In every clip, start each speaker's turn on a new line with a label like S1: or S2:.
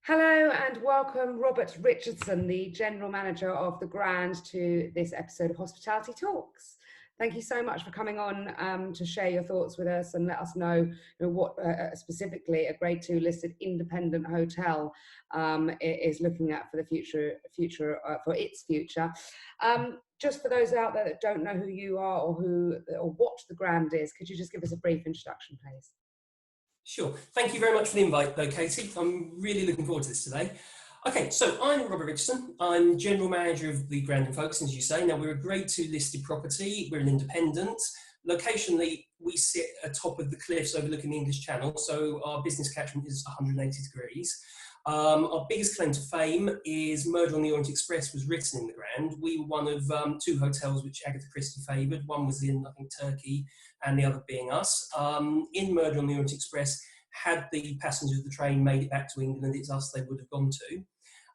S1: Hello and welcome Robert Richardson, the General Manager of the Grand, to this episode of Hospitality Talks. Thank you so much for coming on to share your thoughts with us and let us know, what specifically a Grade 2 listed independent hotel is looking at for the future for its future. Just for those out there that don't know who you are or what the Grand is, could you just give us a brief introduction, please?
S2: Sure. Thank you very much for the invite, though, Katie. I'm really looking forward to this today. Okay, so I'm Robert Richardson. I'm General Manager of the Grand in Folkestone, as you say. Now, we're a Grade 2 listed property. We're an independent. Locationally, we sit atop of the cliffs overlooking the English Channel, so our business catchment is 180 degrees. Our biggest claim to fame is Murder on the Orient Express was written in the Grand. We were one of two hotels which Agatha Christie favoured. One was in, I think, Turkey, and the other being us. In Murder on the Orient Express, had the passengers of the train made it back to England, it's us they would have gone to.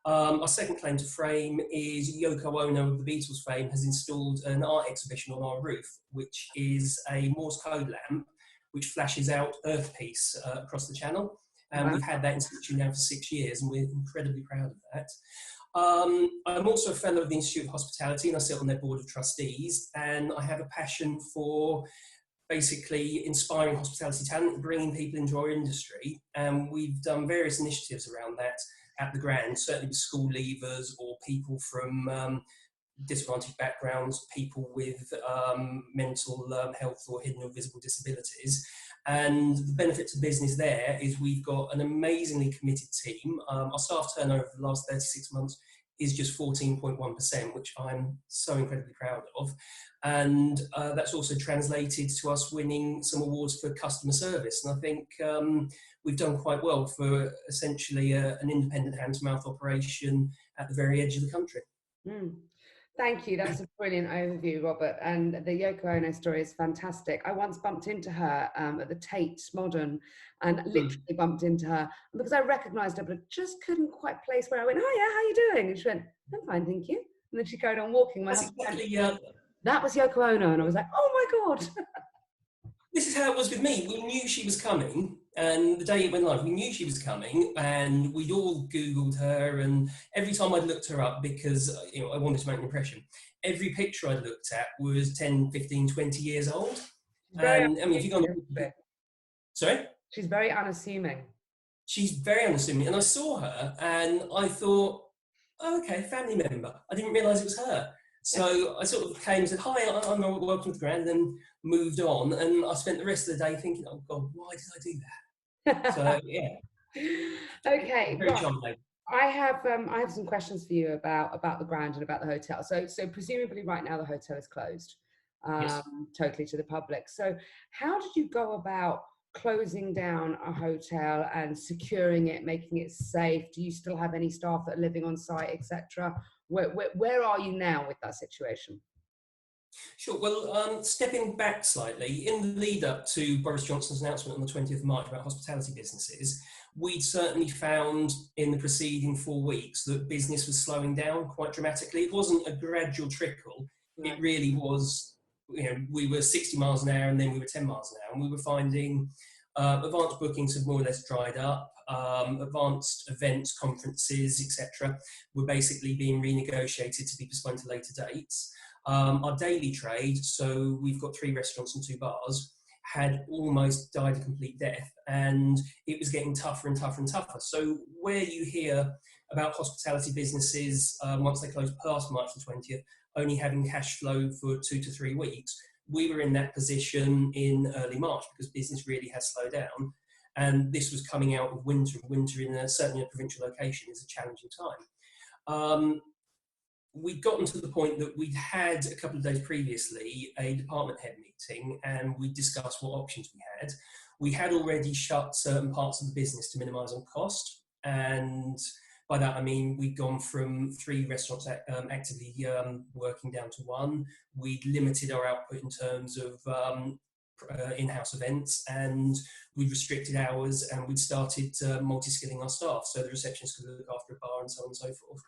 S2: Our second claim to fame is Yoko Ono of the Beatles fame has installed an art exhibition on our roof, which is a Morse code lamp which flashes out Earth Peace across the channel. And we've had that in situ now for 6 years, and we're incredibly proud of that. I'm also a fellow of the Institute of Hospitality, and I sit on their board of trustees, and I have a passion for basically inspiring hospitality talent and bringing people into our industry. And we've done various initiatives around that at the Grand, certainly with school leavers or people from disadvantaged backgrounds, people with mental health or hidden or visible disabilities. And the benefit to business there is we've got an amazingly committed team. Our staff turnover for the last 36 months is just 14.1%, which I'm so incredibly proud of. And that's also translated to us winning some awards for customer service. And I think we've done quite well for essentially an independent hand-to-mouth operation at the very edge of the country.
S1: Thank you. That's a brilliant overview, Robert. And the Yoko Ono story is fantastic. I once bumped into her at the Tate Modern and literally bumped into her because I recognised her, but I just couldn't quite place where I went, "Oh yeah, how are you doing?" And she went, "I'm fine, thank you." And then she carried on walking.
S2: That's exactly,
S1: that was Yoko Ono. And I was like, "Oh my God."
S2: This is how it was with me. We knew she was coming, and the day it went live, we knew she was coming, and we'd all Googled her, and every time I'd looked her up, because I wanted to make an impression, every picture I'd looked at was 10, 15, 20 years old. And I mean, if you go on... Sorry?
S1: She's very unassuming.
S2: She's very unassuming, and I saw her, and I thought, oh, okay, family member. I didn't realise it was her. So I sort of came and said, "Hi, I'm Robert, welcome to the Grand," and then moved on. And I spent the rest of the day thinking, "Oh God, why did I do that?" So yeah.
S1: Okay.
S2: Very charming.
S1: I have some questions for you about the Grand and about the hotel. So presumably right now the hotel is closed
S2: Yes.
S1: totally to the public. So how did you go about closing down a hotel and securing it, making it safe? Do you still have any staff that are living on site, etc.? Where are you now with that situation?
S2: Sure. Well, stepping back slightly, in the lead up to Boris Johnson's announcement on the 20th of March about hospitality businesses, we'd certainly found in the preceding 4 weeks that business was slowing down quite dramatically. It wasn't a gradual trickle. Right. It really was, we were 60 miles an hour and then we were 10 miles an hour, and we were finding advanced bookings have more or less dried up. Advanced events, conferences, etc., were basically being renegotiated to be postponed to later dates. Our daily trade, so we've got 3 restaurants and 2 bars, had almost died a complete death, and it was getting tougher and tougher and tougher. So where you hear about hospitality businesses, once they close past March the 20th, only having cash flow for 2 to 3 weeks, we were in that position in early March because business really has slowed down. And this was coming out of winter. Winter in certainly a provincial location is a challenging time. We'd gotten to the point that we'd had a couple of days previously a department head meeting, and we discussed what options we had. We had already shut certain parts of the business to minimise on cost, and by that I mean we'd gone from 3 restaurants actively working down to 1. We'd limited our output in terms of in-house events, and we restricted hours, and we'd started multi-skilling our staff so the receptionists could look after a bar and so on and so forth.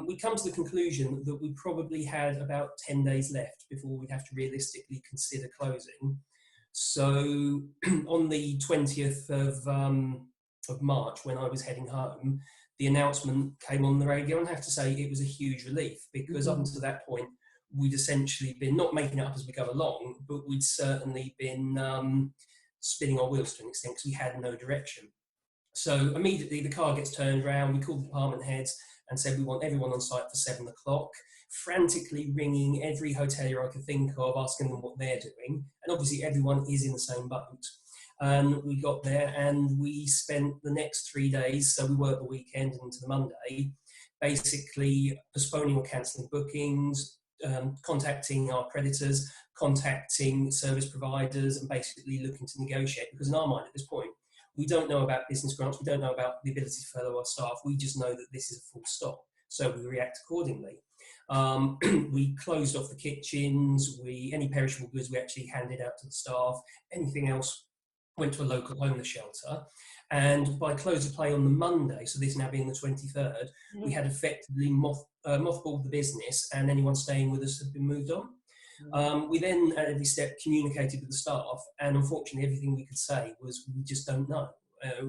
S2: We come to the conclusion that we probably had about 10 days left before we'd have to realistically consider closing. So on the 20th of of March, when I was heading home, the announcement came on the radio, and I have to say it was a huge relief, because up until that point, we'd essentially been not making it up as we go along, but we'd certainly been spinning our wheels to an extent, because we had no direction. So immediately the car gets turned around, we called the department heads and said we want everyone on site for 7 o'clock, frantically ringing every hotelier I could think of, asking them what they're doing. And obviously everyone is in the same boat. And we got there and we spent the next 3 days, so we worked the weekend into the Monday, basically postponing or cancelling bookings, contacting our creditors, contacting service providers, and basically looking to negotiate, because in our mind at this point, we don't know about business grants, we don't know about the ability to furlough our staff, we just know that this is a full stop, so we react accordingly. We closed off the kitchens, any perishable goods we actually handed out to the staff, anything else went to a local homeless shelter. And by close of play on the Monday, so this now being the 23rd, we had effectively mothballed the business, and anyone staying with us had been moved on. We then at every step communicated with the staff, and unfortunately everything we could say was we just don't know.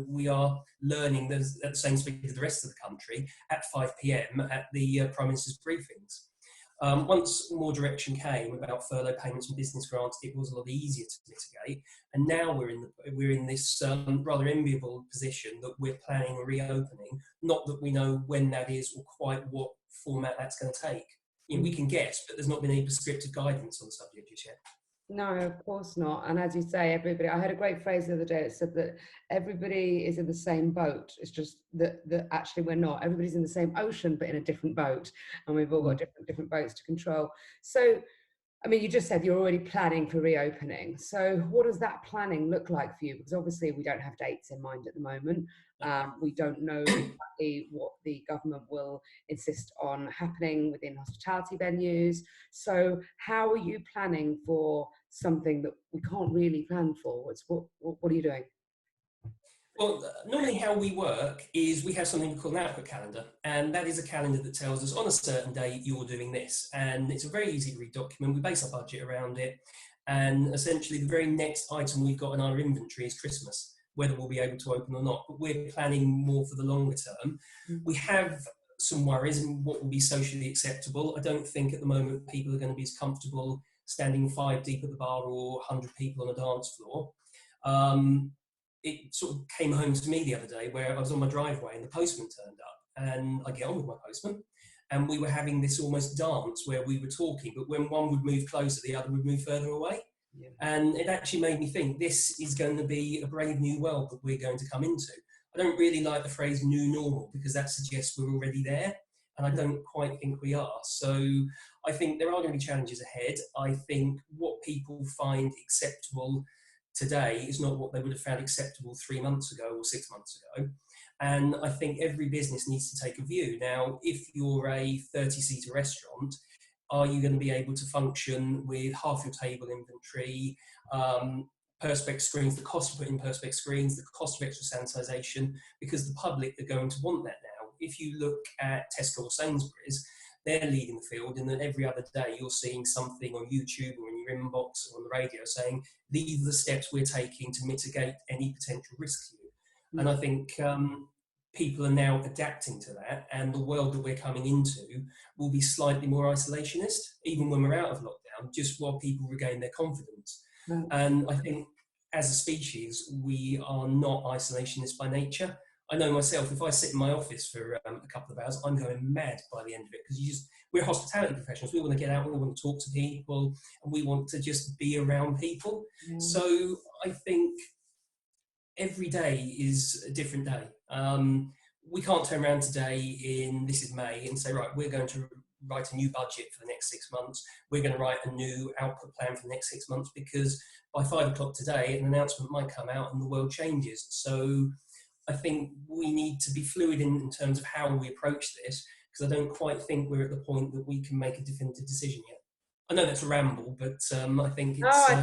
S2: We are learning at the same speed as the rest of the country at 5 p.m. at the Prime Minister's briefings. Once more direction came about furlough payments and business grants, it was a lot easier to mitigate. And now we're in this rather enviable position that we're planning a reopening. Not that we know when that is or quite what format that's going to take. You know, we can guess, but there's not been any prescriptive guidance on the subject just yet.
S1: No, of course not. And as you say, everybody, I heard a great phrase the other day that said that everybody is in the same boat. It's just that actually we're not. Everybody's in the same ocean, but in a different boat. And we've all got different boats to control. So, I mean, you just said you're already planning for reopening. So what does that planning look like for you? Because obviously we don't have dates in mind at the moment. We don't know exactly what the government will insist on happening within hospitality venues. So how are you planning for something that we can't really plan for? What are you doing?
S2: Well, normally how we work is we have something we call an output calendar, and that is a calendar that tells us on a certain day you're doing this, and it's a very easy to read document. We base our budget around it, and essentially the very next item we've got in our inventory is Christmas, whether we'll be able to open or not, but we're planning more for the longer term. We have some worries in what will be socially acceptable. I don't think at the moment people are going to be as comfortable standing 5 deep at the bar or 100 people on a dance floor. It sort of came home to me the other day where I was on my driveway and the postman turned up, and I get on with my postman, and we were having this almost dance where we were talking, but when one would move closer, the other would move further away. Yeah. And it actually made me think this is going to be a brave new world that we're going to come into. I don't really like the phrase new normal, because that suggests we're already there, and I don't quite think we are. So I think there are going to be challenges ahead. I think what people find acceptable today is not what they would have found acceptable 3 months ago or 6 months ago. And I think every business needs to take a view. Now, if you're a 30-seater restaurant, are you going to be able to function with half your table inventory, perspex screens, the cost of putting perspex screens, the cost of extra sanitisation, because the public are going to want that now. If you look at Tesco or Sainsbury's, they're leading the field, and then every other day you're seeing something on YouTube or in your inbox or on the radio saying, these are the steps we're taking to mitigate any potential risk to you. And I think people are now adapting to that, and the world that we're coming into will be slightly more isolationist, even when we're out of lockdown, just while people regain their confidence. And I think as a species, we are not isolationist by nature. I know myself, if I sit in my office for a couple of hours, I'm going mad by the end of it, because we're hospitality professionals. We want to get out, we want to talk to people, and we want to just be around people. So I think every day is a different day. We can't turn around today this is May, and say, right, we're going to write a new budget for the next 6 months. We're going to write a new output plan for the next 6 months, because by 5 o'clock today, an announcement might come out and the world changes. So I think we need to be fluid in terms of how we approach this, because I don't quite think we're at the point that we can make a definitive decision yet. I know that's a ramble, but I think
S1: No,
S2: it's.
S1: I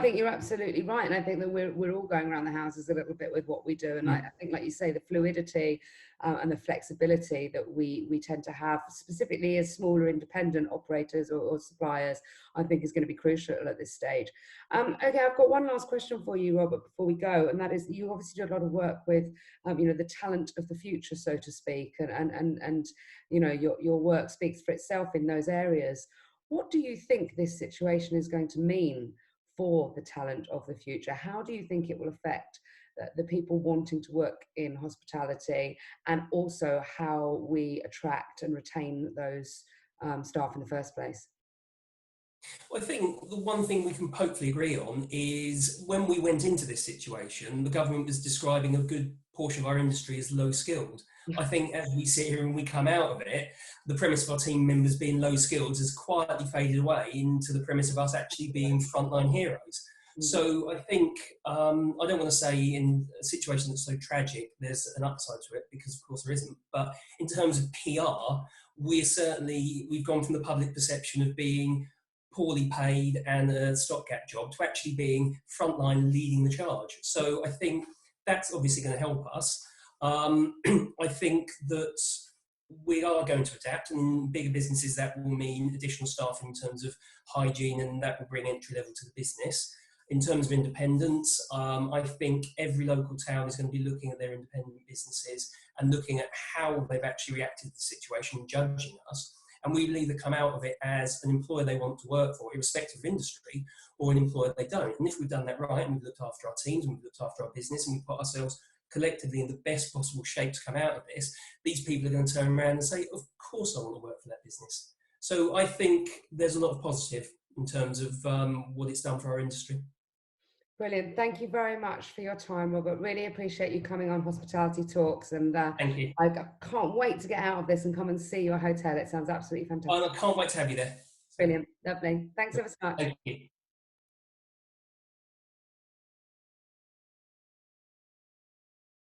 S1: think you're absolutely right, and I think that we're all going around the houses a little bit with what we do, and I think, like you say, the fluidity and the flexibility that we tend to have, specifically as smaller independent operators or suppliers, I think is going to be crucial at this stage. Okay, I've got one last question for you, Robert, before we go, and that is, you obviously do a lot of work with, you know, the talent of the future, so to speak, and you know, your work speaks for itself in those areas. What do you think this situation is going to mean for the talent of the future? How do you think it will affect the people wanting to work in hospitality, and also how we attract and retain those staff in the first place?
S2: Well, I think the one thing we can hopefully agree on is when we went into this situation, the government was describing a good portion of our industry as low skilled. I think as we sit here and we come out of it, the premise of our team members being low skilled has quietly faded away into the premise of us actually being frontline heroes. So I think, I don't want to say in a situation that's so tragic, there's an upside to it, because of course there isn't. But in terms of PR, we've gone from the public perception of being poorly paid and a stopgap job to actually being frontline leading the charge. So I think that's obviously going to help us. I think that we are going to adapt, and in bigger businesses that will mean additional staff in terms of hygiene, and that will bring entry level to the business. In terms of independence, I think every local town is going to be looking at their independent businesses and looking at how they've actually reacted to the situation and judging us. And we will either come out of it as an employer they want to work for, irrespective of industry, or an employer they don't. And if we've done that right, and we've looked after our teams, and we've looked after our business, and we've put ourselves collectively in the best possible shape to come out of this, these people are going to turn around and say, of course I want to work for that business. So I think there's a lot of positive in terms of what it's done for our industry.
S1: Brilliant. Thank you very much for your time, Robert. Really appreciate you coming on Hospitality Talks, and
S2: Thank you.
S1: I can't wait to get out of this and come and see your hotel. It sounds absolutely fantastic.
S2: I can't wait to have you there.
S1: Brilliant. Lovely. Thanks ever so much.
S2: Thank you.